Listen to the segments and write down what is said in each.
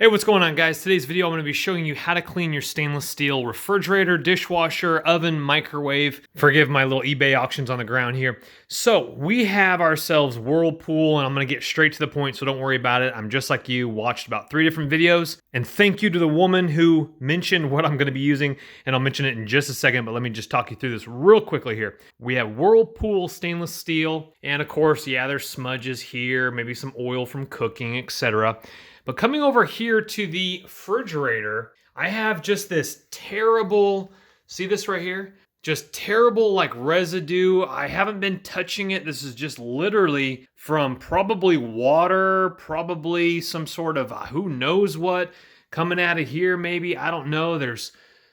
Hey, what's going on, guys? Today's video, I'm going to be showing you how to clean your stainless steel refrigerator, dishwasher, oven, microwave. Forgive my little eBay auctions on the ground here. So we have ourselves Whirlpool, and I'm going to get straight to the point, so don't worry about it. I'm just like you, watched about 3 different videos. And thank you to the woman who mentioned what I'm going to be using, and I'll mention it in just a second, but let me just talk you through this real quickly here. We have Whirlpool stainless steel, and of course, yeah, there's smudges here, maybe some oil from cooking, etc. But coming over here to the refrigerator, I have just this terrible, see this right here? Just terrible like residue. I haven't been touching it. This is just literally from probably water, probably some sort of who knows what coming out of here maybe. I don't know. There's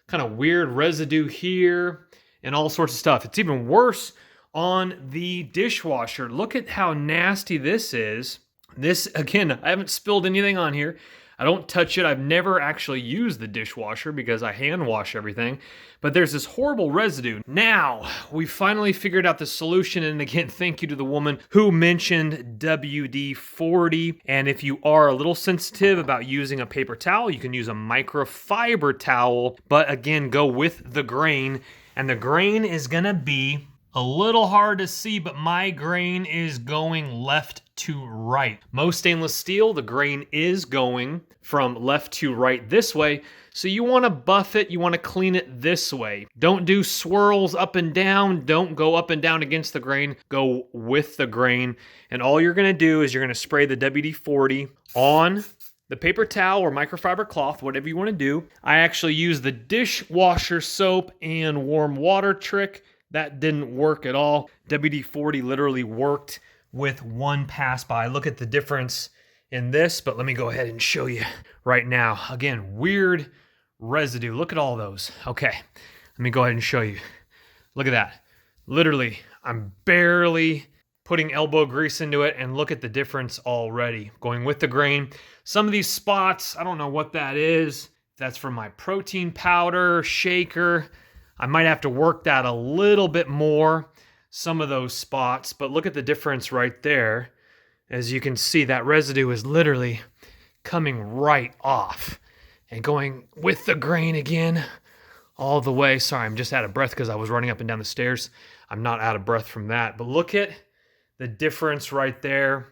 kind of weird residue here and all sorts of stuff. It's even worse on the dishwasher. Look at how nasty this is. This, again, I haven't spilled anything on here. I don't touch it. I've never actually used the dishwasher because I hand wash everything. But there's this horrible residue. Now, we finally figured out the solution. And again, thank you to the woman who mentioned WD-40. And if you are a little sensitive about using a paper towel, you can use a microfiber towel. But again, go with the grain. And the grain is going to be a little hard to see, but my grain is going left to right. Most stainless steel, the grain is going from left to right this way. So you want to buff it, you want to clean it this way. Don't do swirls up and down. Don't go up and down against the grain. Go with the grain. And all you're going to do is you're going to spray the WD-40 on the paper towel or microfiber cloth, whatever you want to do. I actually use the dishwasher soap and warm water trick. That didn't work at all. WD-40 literally worked with one pass by. Look at the difference in this, but let me go ahead and show you right now. Again, weird residue. Look at all those. Okay, let me go ahead and show you. Look at that. Literally, I'm barely putting elbow grease into it, and look at the difference already. Going with the grain. Some of these spots, I don't know what that is. That's from my protein powder, shaker. I might have to work that a little bit more, some of those spots, but look at the difference right there. As you can see, that residue is literally coming right off and going with the grain again all the way. Sorry, I'm just out of breath because I was running up and down the stairs. I'm not out of breath from that, but look at the difference right there.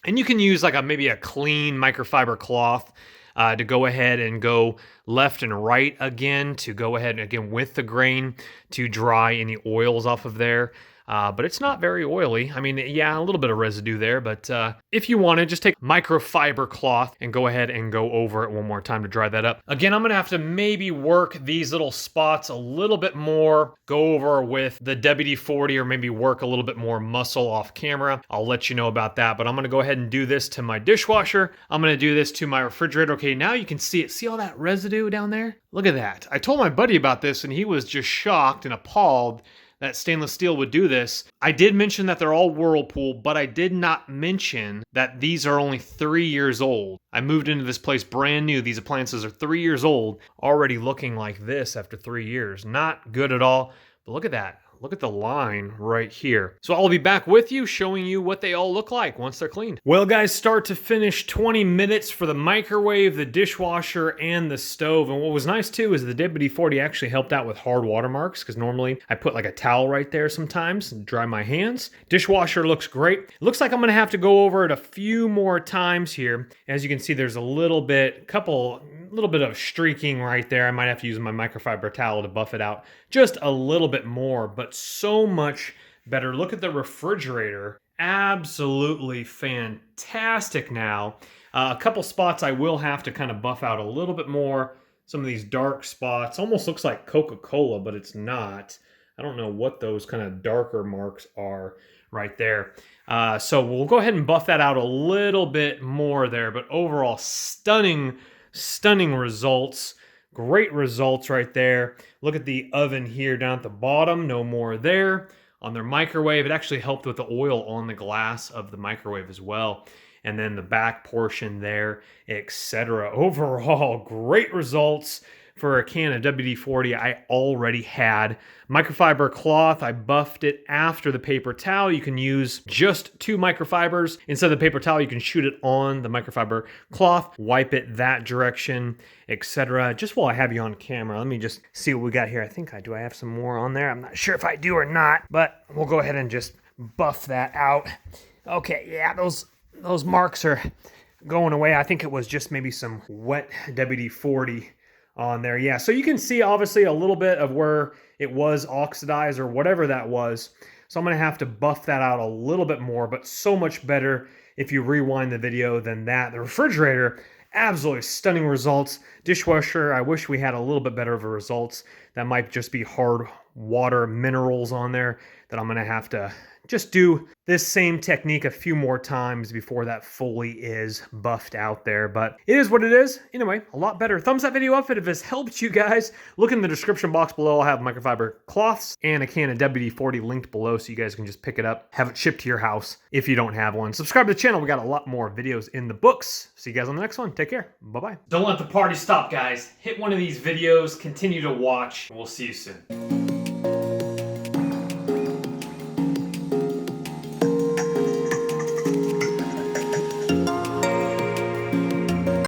And you can use like maybe a clean microfiber cloth to go ahead and go left and right again, to go ahead and again with the grain to dry any oils off of there. But it's not very oily. I mean, yeah, a little bit of residue there, but if you want to, just take microfiber cloth and go ahead and go over it one more time to dry that up. Again, I'm going to have to maybe work these little spots a little bit more, go over with the WD-40 or maybe work a little bit more muscle off camera. I'll let you know about that, but I'm going to go ahead and do this to my dishwasher. I'm going to do this to my refrigerator. Okay, now you can see it. See all that residue down there? Look at that. I told my buddy about this and he was just shocked and appalled that stainless steel would do this. I did mention that they're all Whirlpool, but I did not mention that these are only 3 years old. I moved into this place brand new. These appliances are 3 years old, already looking like this after 3 years. Not good at all, but look at that. Look at the line right here. So I'll be back with you showing you what they all look like once they're cleaned. Well, guys, start to finish, 20 minutes for the microwave, the dishwasher, and the stove. And what was nice too is the WD-40 actually helped out with hard watermarks, because normally I put like a towel right there sometimes and dry my hands. Dishwasher looks great. It looks like I'm gonna have to go over it a few more times here. As you can see, there's a little bit of streaking right there. I might have to use my microfiber towel to buff it out just a little bit more, but so much better. Look at the refrigerator. Absolutely fantastic now. A couple spots I will have to kind of buff out a little bit more. Some of these dark spots. Almost looks like Coca-Cola, but it's not. I don't know what those kind of darker marks are right there. So we'll go ahead and buff that out a little bit more there, but overall stunning results. Great results right there. Look at the oven here down at the bottom. No more there. On their microwave, it actually helped with the oil on the glass of the microwave as well. And then the back portion there, etc. Overall, great results for a can of WD-40 I already had. Microfiber cloth, I buffed it after the paper towel. You can use just 2 microfibers. Instead of the paper towel, you can shoot it on the microfiber cloth, wipe it that direction, etc. Just while I have you on camera, let me just see what we got here. I think I have some more on there. I'm not sure if I do or not, but we'll go ahead and just buff that out. Okay, yeah, those marks are going away. I think it was just maybe some wet WD-40 on there. Yeah, so you can see obviously a little bit of where it was oxidized or whatever that was. So I'm going to have to buff that out a little bit more, but so much better if you rewind the video than that. The refrigerator, absolutely stunning results. Dishwasher, I wish we had a little bit better of a results. That might just be hard water minerals on there that I'm going to have to just do this same technique a few more times before that fully is buffed out there. But it is what it is. Anyway, a lot better. Thumbs that video up if this helped you guys. Look in the description box below. I'll have microfiber cloths and a can of WD-40 linked below so you guys can just pick it up, have it shipped to your house if you don't have one. Subscribe to the channel. We got a lot more videos in the books. See you guys on the next one. Take care. Bye-bye. Don't let the party stop, guys. Hit one of these videos. Continue to watch. We'll see you soon.